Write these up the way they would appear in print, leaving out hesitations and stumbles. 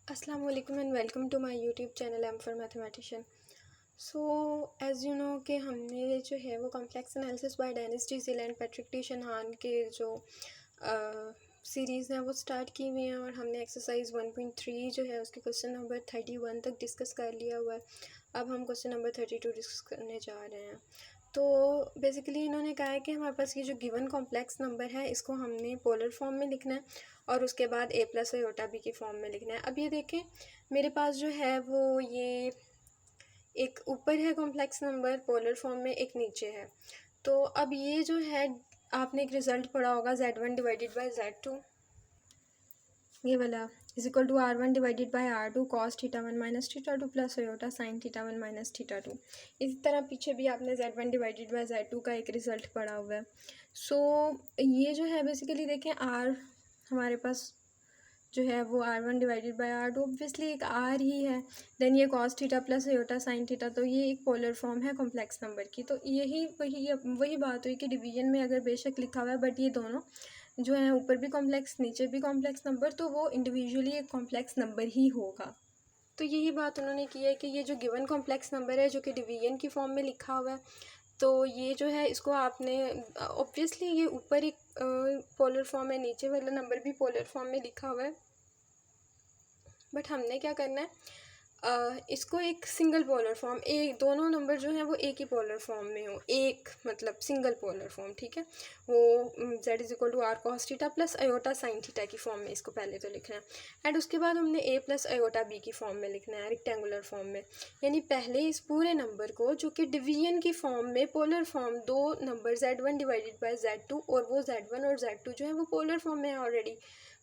Assalamu alaikum and welcome to my YouTube channel M for Mathematician. So as you know कि हमने जो है वो complex analysis by Dennis D Zill and Patrick T Shanahan के जो series हैं वो स्टार्ट की हुई हैं और हमने एक्सरसाइज 1.3 जो है उसके क्वेश्चन नंबर 31 तक डिस्कस कर लिया हुआ है। अब हम क्वेश्चन नंबर 32 डिस्कस करने जा रहे हैं। तो बेसिकली इन्होंने कहा है कि हमारे पास ये जो गिवन कॉम्प्लेक्स नंबर है इसको हमने पोलर फॉर्म में लिखना है और उसके बाद a प्लस आयोटा b की फॉर्म में लिखना है। अब ये देखें मेरे पास जो है वो ये एक ऊपर है कॉम्प्लेक्स नंबर पोलर फॉर्म में, एक नीचे है। तो अब ये जो है आपने एक रिज़ल्ट पढ़ा होगा z1 डिवाइडेड बाई z2, ये वाला is equal to r1 divided by r2 cos theta one minus theta two plus iota sine theta one minus theta two. इसी तरह पीछे भी आपने z1 डिवाइडेड बाई z2 का एक रिज़ल्ट पढ़ा हुआ है। सो ये जो है बेसिकली देखें r हमारे पास जो है वो r1 divided by r2 obviously एक r ही है। देन ये cos theta plus iota sine theta, तो ये एक पोलर फॉर्म है कॉम्प्लेक्स नंबर की। तो यही वही बात हुई कि डिवीजन में अगर बेशक लिखा हुआ है बट ये दोनों जो है ऊपर भी कॉम्प्लेक्स नीचे भी कॉम्प्लेक्स नंबर, तो वो इंडिविजुअली एक कॉम्प्लेक्स नंबर ही होगा। तो यही बात उन्होंने की है कि ये जो गिवन कॉम्प्लेक्स नंबर है जो कि डिवीजन की फॉर्म में लिखा हुआ है, तो ये जो है इसको आपने ऑब्वियसली ये ऊपर एक पोलर फॉर्म है, नीचे वाला नंबर भी पोलर फॉर्म में लिखा हुआ है, बट हमने क्या करना है इसको एक सिंगल पोलर फॉर्म, एक दोनों नंबर जो हैं वो एक ही पोलर फॉर्म में हो, एक मतलब सिंगल पोलर फॉर्म, ठीक है। वो z is equal to R cos theta plus iota sine theta की फॉर्म में इसको पहले तो लिखना है एंड उसके बाद हमने a प्लस आयोटा b की फॉर्म में लिखना है रेक्टेंगुलर फॉर्म में। यानी पहले इस पूरे नंबर को जो कि डिवीजन की फॉर्म में पोलर फॉर्म, दो number z1 divided by z2 और वो z1 और z2 जो है वो पोलर फॉर्म में है ऑलरेडी,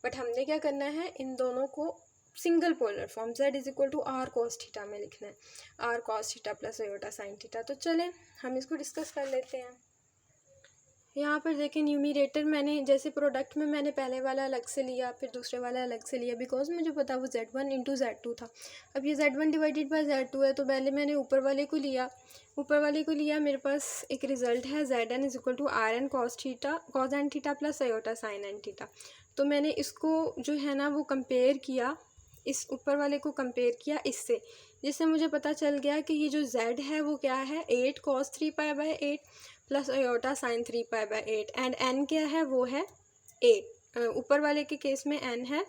बट हमने क्या करना है इन दोनों को single polar form z is equal to R cos theta में लिखना है, R cos theta plus iota sine theta. तो चलें हम इसको डिस्कस कर लेते हैं। यहाँ पर देखें न्यूमरेटर मैंने जैसे प्रोडक्ट में मैंने पहले वाला अलग से लिया फिर दूसरे वाला अलग से लिया, बिकॉज मुझे पता वो z1 इंटू z2 था। अब ये z1 डिवाइडेड बाई z2 है, तो पहले मैंने ऊपर वाले को लिया, मेरे पास एक रिज़ल्ट है zn is equal to R n cos theta cos n theta plus iota sine n theta. तो मैंने इसको जो है ना वो कंपेयर किया, इस ऊपर वाले को कंपेयर किया इससे, जिससे मुझे पता चल गया कि ये जो z है वो क्या है 8 cos 3 pi by 8 plus iota sign 3 pi by 8 and n क्या है वो है 8। ऊपर वाले के केस में n है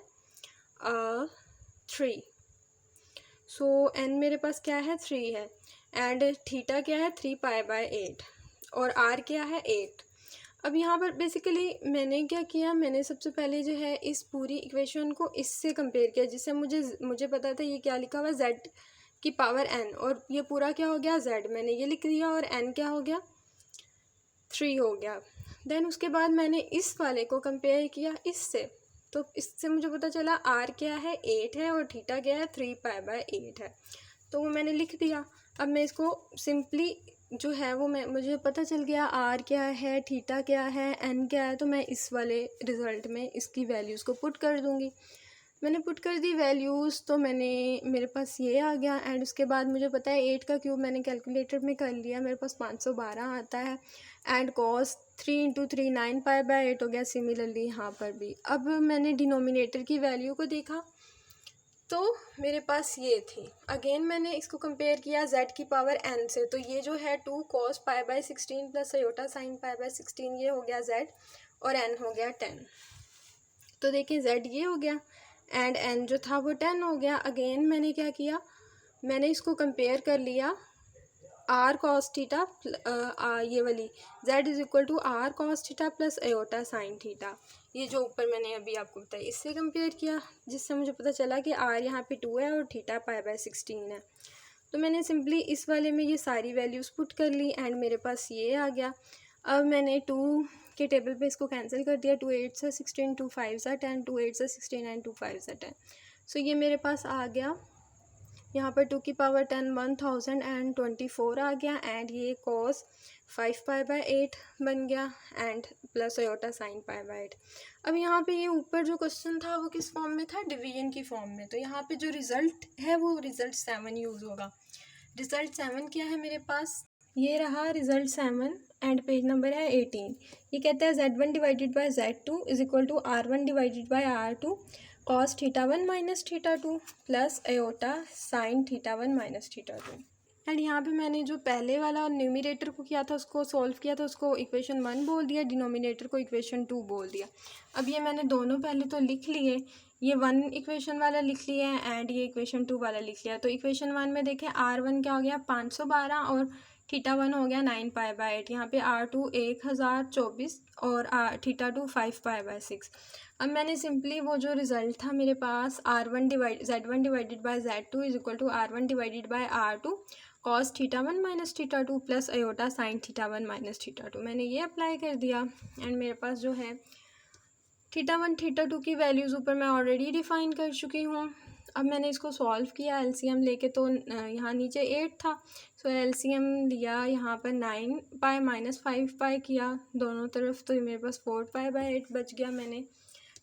3, सो n मेरे पास क्या है 3 है एंड थीटा क्या है 3 पाई बाई 8 और r क्या है 8। अब यहाँ पर बेसिकली मैंने क्या किया, मैंने सबसे पहले जो है इस पूरी इक्वेशन को इससे कंपेयर किया, जिससे मुझे पता था ये क्या लिखा हुआ है z की पावर n, और ये पूरा क्या हो गया z, मैंने ये लिख दिया और n क्या हो गया 3 हो गया। देन उसके बाद मैंने इस वाले को कंपेयर किया इससे, तो इससे मुझे पता चला r क्या है 8 है और थीटा क्या है 3 पाई बाई 8 है, तो वो मैंने लिख दिया। अब मैं इसको सिंपली जो है वो मुझे पता चल गया आर क्या है, थीटा क्या है, एन क्या है, तो मैं इस वाले रिज़ल्ट में इसकी वैल्यूज़ को पुट कर दूँगी। मैंने पुट कर दी वैल्यूज़, तो मेरे पास ये आ गया एंड उसके बाद मुझे पता है 8 का क्यूब मैंने कैलकुलेटर में कर लिया, मेरे पास 512 आता है and cos 3 into 3 9 pi by 8 हो गया। सिमिलरली यहाँ पर भी अब मैंने डिनोमिनेटर की वैल्यू को देखा तो मेरे पास ये थी, अगेन मैंने इसको कंपेयर किया z की पावर n से, तो ये जो है 2 cos pi by 16 plus iota sine pi by 16 ये हो गया z और n हो गया 10। तो देखिए z ये हो गया एंड n जो था वो 10 हो गया। अगेन मैंने क्या किया, मैंने इसको कंपेयर कर लिया आर कॉस थीटा ये वाली z is equal to R cos theta plus iota sine theta, ये जो ऊपर मैंने अभी आपको बताया इससे कंपेयर किया, जिससे मुझे पता चला कि आर यहाँ पे 2 है और थीटा पाई बाई 16 है। तो मैंने सिंपली इस वाले में ये सारी वैल्यूज़ पुट कर ली एंड मेरे पास ये आ गया। अब मैंने 2 के टेबल पे इसको कैंसिल कर दिया, 2 8 से 16 2 5 से 10 2 8 से 16 एंड 2 5 से 10। सो ये मेरे पास आ गया यहाँ पर 2 की पावर 10 1024 आ गया एंड ये कॉस 5 पाई बाई 8 बन गया and plus iota sine pi by 8। अब यहाँ पे ये ऊपर जो क्वेश्चन था वो किस फॉर्म में था, डिवीजन की फॉर्म में, तो यहाँ पे जो रिज़ल्ट है वो रिज़ल्ट 7 यूज़ होगा। रिज़ल्ट 7 क्या है मेरे पास, ये रहा रिज़ल्ट 7 एंड पेज नंबर है 18। ये कहता है z1 divided by z2 is equal to r1 divided by r2 cos theta one minus theta two plus iota sine theta one minus theta two. And यहाँ पे मैंने जो पहले वाला न्यूमरेटर को किया था उसको सॉल्व किया था, उसको इक्वेशन 1 बोल दिया, डिनोमिनेटर को इक्वेशन 2 बोल दिया। अब ये मैंने दोनों पहले तो लिख लिए, ये 1 इक्वेशन वाला लिख लिया है एंड ये इक्वेशन 2 वाला लिख लिया। तो इक्वेशन 1 में देखें R1 क्या हो गया 512 और थीटा 1 हो गया 9π/8। यहाँ पे R2 1024 और थीटा 2 5π/6। अब मैंने सिंपली वो जो रिज़ल्ट था मेरे पास R1 divide Z1 divided by Z2 is equal to R1 divided by R2 cos theta one minus theta two plus iota sine theta one minus theta two, मैंने ये अप्लाई कर दिया। एंड मेरे पास जो है थीटा वन थीटा टू की values ऊपर मैं ऑलरेडी डिफ़ाइन कर चुकी हूँ। अब मैंने इसको सॉल्व किया एलसीएम लेके, तो यहाँ नीचे 8 था, सो एलसीएम लिया यहाँ पर 9π माइनस 5π किया दोनों तरफ, तो मेरे पास 4π/8 बच गया। मैंने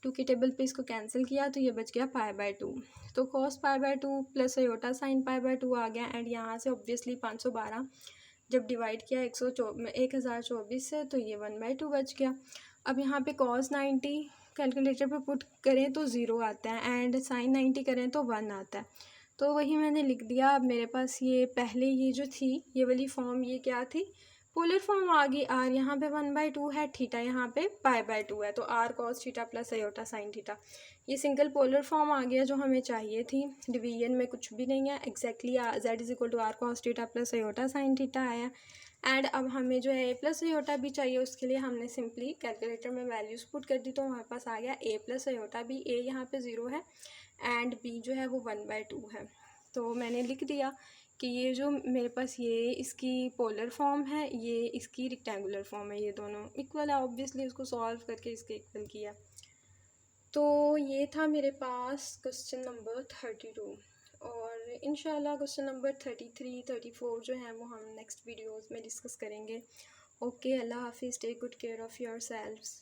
2 की टेबल पे इसको कैंसिल किया तो ये बच गया π/2। तो cos π/2 प्लस अयोटा साइन π/2 आ गया। एंड यहाँ से ऑब्वियसली 512 जब डिवाइड किया 1024 से तो ये 1/2 बच गया। अब यहाँ पे cos 90 कैलकुलेटर पे पुट करें तो 0 आता है एंड sin 90 करें तो 1 आता है, तो वही मैंने लिख दिया। अब मेरे पास ये पहले ये जो थी ये वाली फॉर्म, ये क्या थी पोलर फॉर्म आ गई। R यहाँ पे 1/2 है, थीटा यहाँ पे π/2 है, तो R cos theta plus iota sine theta, ये सिंगल पोलर फॉर्म आ गया जो हमें चाहिए थी। डिवीजन में कुछ भी नहीं है, exactly Z is equal to R cos theta plus iota sine theta आया। एंड अब हमें जो है A प्लस अयोटा भी चाहिए, उसके लिए हमने सिंपली कैलकुलेटर में वैल्यूज़ पुट कर दी, तो हमारे पास आ गया A प्लस अयोटा भी। A यहाँ पे 0 है एंड B जो है वो 1/2 है। तो मैंने लिख दिया कि ये जो मेरे पास ये इसकी पोलर फॉर्म है, ये इसकी रेक्टेंगुलर फॉर्म है, ये दोनों इक्वल है। ऑब्वियसली उसको सॉल्व करके इसके इक्वल किया। तो ये था मेरे पास क्वेश्चन नंबर 32, और इंशाल्लाह क्वेश्चन नंबर 33 34 जो है वो हम नेक्स्ट वीडियोज़ में डिस्कस करेंगे। ओके, अल्लाह हाफिज़, take good care of your selves.